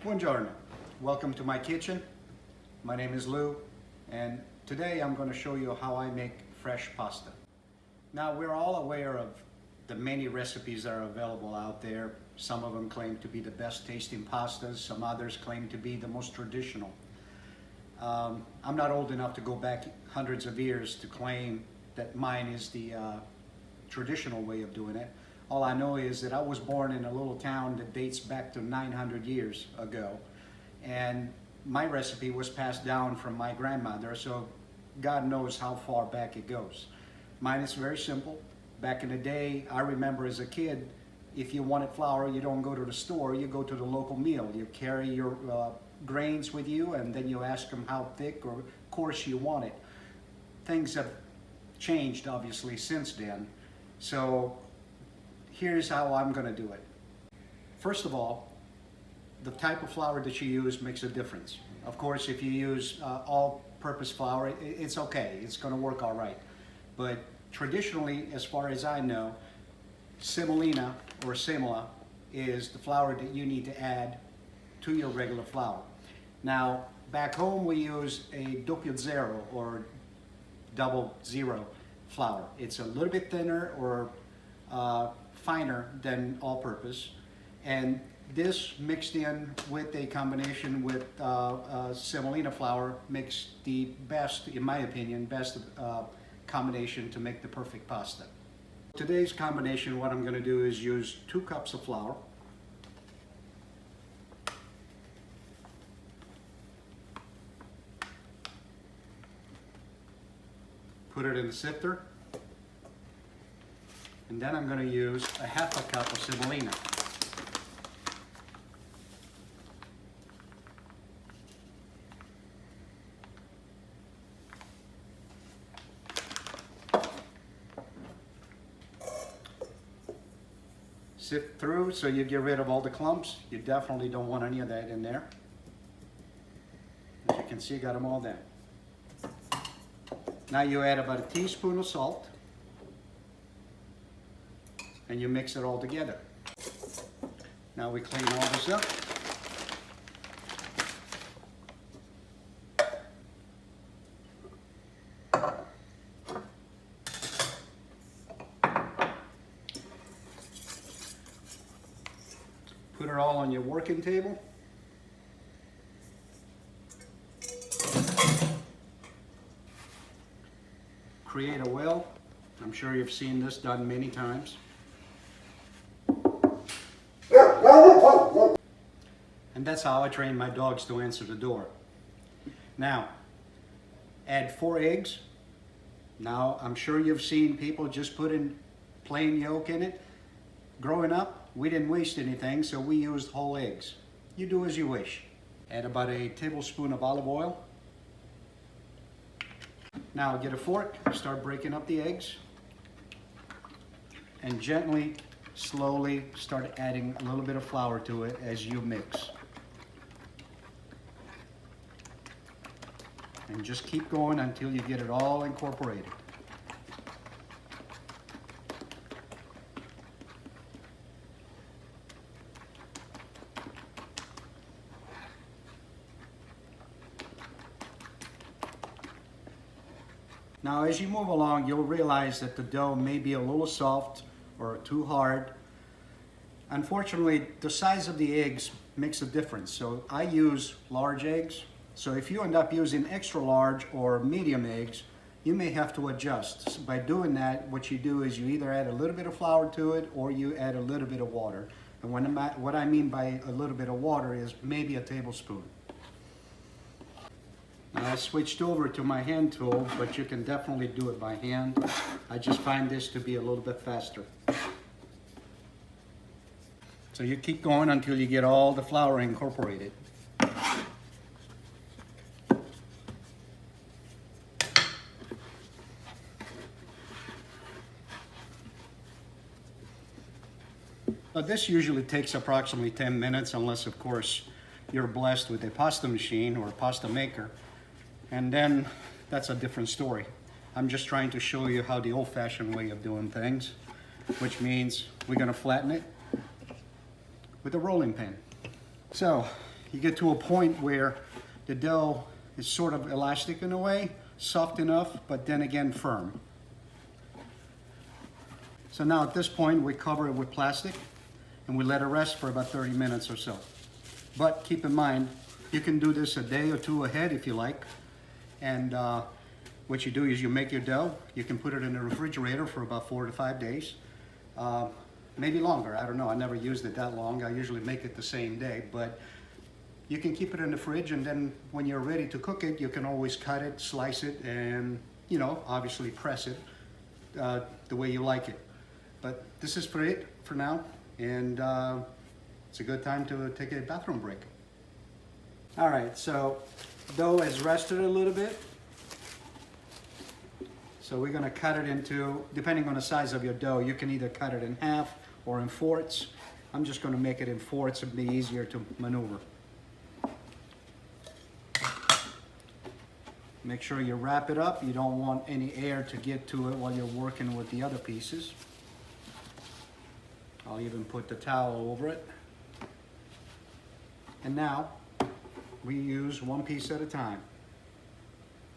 Buongiorno, welcome to my kitchen. My name is Lou, and today I'm going to show you how I make fresh pasta. Now, we're all aware of the many recipes that are available out there. Some of them claim to be the best tasting pastas, some others claim to be the most traditional. I'm not old enough to go back hundreds of years to claim that mine is the traditional way of doing it. All I know is that I was born in a little town that dates back to 900 years ago, and my recipe was passed down from my grandmother, so God knows how far back it goes. Mine is very simple. Back in the day, I remember as a kid, if you wanted flour, you don't go to the store, you go to the local mill. You carry your grains with you, and then you ask them how thick or coarse you want it. Things have changed, obviously, since then. So here's how I'm going to do it. First of all, the type of flour that you use makes a difference. Of course, if you use all-purpose flour, it's okay. It's going to work all right. But traditionally, as far as I know, semolina or semola is the flour that you need to add to your regular flour. Now, back home we use a doppio zero or double zero flour. It's a little bit thinner or finer than all-purpose, and this mixed in with a combination with semolina flour makes the best, in my opinion, best combination to make the perfect pasta. Today's combination, what I'm going to do is use 2 cups of flour, put it in the sifter, and then I'm going to use a half a cup of semolina. Sift through so you get rid of all the clumps. You definitely don't want any of that in there. As you can see, got them all there. Now you add about a teaspoon of salt, and you mix it all together. Now we clean all this up. Put it all on your working table. Create a well. I'm sure you've seen this done many times. And that's how I train my dogs to answer the door. Now, add 4 eggs. Now, I'm sure you've seen people just put in plain yolk in it. Growing up, we didn't waste anything, so we used whole eggs. You do as you wish. Add about a tablespoon of olive oil. Now get a fork, start breaking up the eggs, and gently, slowly start adding a little bit of flour to it as you mix. And just keep going until you get it all incorporated. Now, as you move along, you'll realize that the dough may be a little soft or too hard. Unfortunately, the size of the eggs makes a difference. So I use large eggs. So if you end up using extra large or medium eggs, you may have to adjust. So by doing that, what you do is you either add a little bit of flour to it or you add a little bit of water. And what I mean by a little bit of water is maybe a tablespoon. Now, I switched over to my hand tool, but you can definitely do it by hand. I just find this to be a little bit faster. So you keep going until you get all the flour incorporated. Now, this usually takes approximately 10 minutes, unless, of course, you're blessed with a pasta machine or a pasta maker. And then that's a different story. I'm just trying to show you how the old-fashioned way of doing things, which means we're going to flatten it with a rolling pin. So you get to a point where the dough is sort of elastic in a way, soft enough, but then again firm. So now at this point, we cover it with plastic and we let it rest for about 30 minutes or so. But keep in mind, you can do this a day or two ahead if you like. And what you do is you make your dough. You can put it in the refrigerator for about 4 to 5 days. Maybe longer, I don't know. I never used it that long. I usually make it the same day. But you can keep it in the fridge, and then when you're ready to cook it, you can always cut it, slice it, and, you know, obviously press it the way you like it. But this is for it for now, and it's a good time to take a bathroom break. All right, so dough has rested a little bit. So we're gonna cut it into, depending on the size of your dough, you can either cut it in half or in fourths. I'm just gonna make it in fourths, it'll be easier to maneuver. Make sure you wrap it up. You don't want any air to get to it while you're working with the other pieces. I'll even put the towel over it. And now, we use one piece at a time.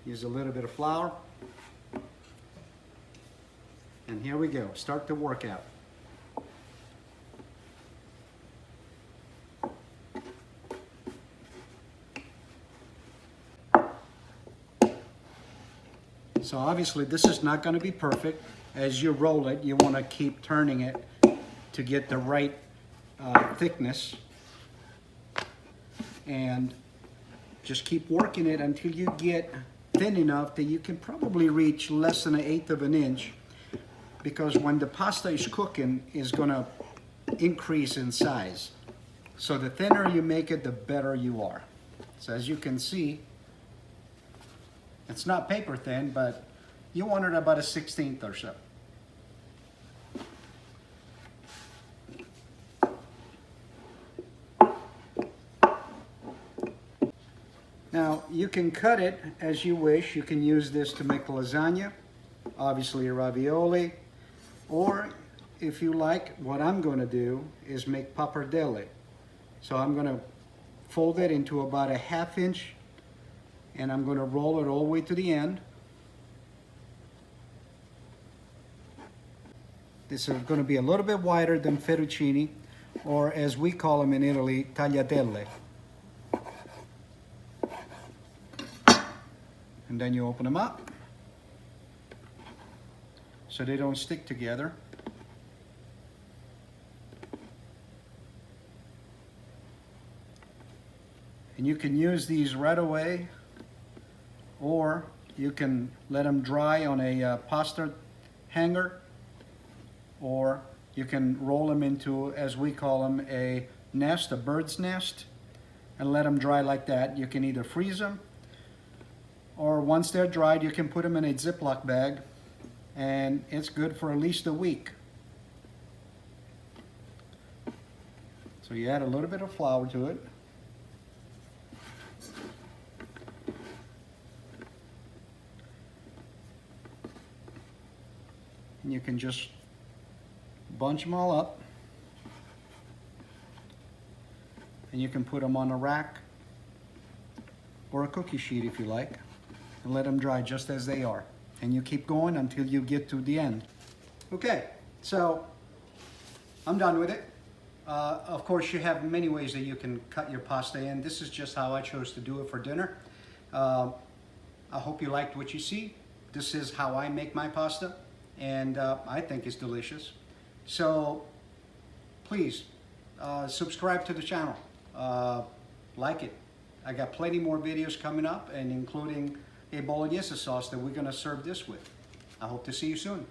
Use a little bit of flour. And here we go, start the workout. So obviously this is not going to be perfect. As you roll it, you want to keep turning it to get the right thickness. And just keep working it until you get thin enough that you can probably reach less than 1/8 of an inch, because when the pasta is cooking, it's going to increase in size. So the thinner you make it, the better you are. So as you can see, it's not paper thin, but you want it about 1/16 or so. Now, you can cut it as you wish. You can use this to make lasagna, obviously ravioli, or if you like, what I'm going to do is make pappardelle. So I'm going to fold it into about 1/2 inch, and I'm going to roll it all the way to the end. This is going to be a little bit wider than fettuccine, or as we call them in Italy, tagliatelle. And then you open them up so they don't stick together. And you can use these right away, or you can let them dry on a pasta hanger, or you can roll them into, as we call them, a nest, a bird's nest, and let them dry like that. You can either freeze them, or once they're dried, you can put them in a Ziploc bag, and it's good for at least a week. So you add a little bit of flour to it. And you can just bunch them all up, and you can put them on a rack or a cookie sheet if you like, and let them dry just as they are. And you keep going until you get to the end. Okay, so I'm done with it. Of course, you have many ways that you can cut your pasta in. This is just how I chose to do it for dinner. I hope you liked what you see. This is how I make my pasta, and I think it's delicious. So please subscribe to the channel, like it. I got plenty more videos coming up, and including a bolognese sauce that we're going to serve this with. I hope to see you soon.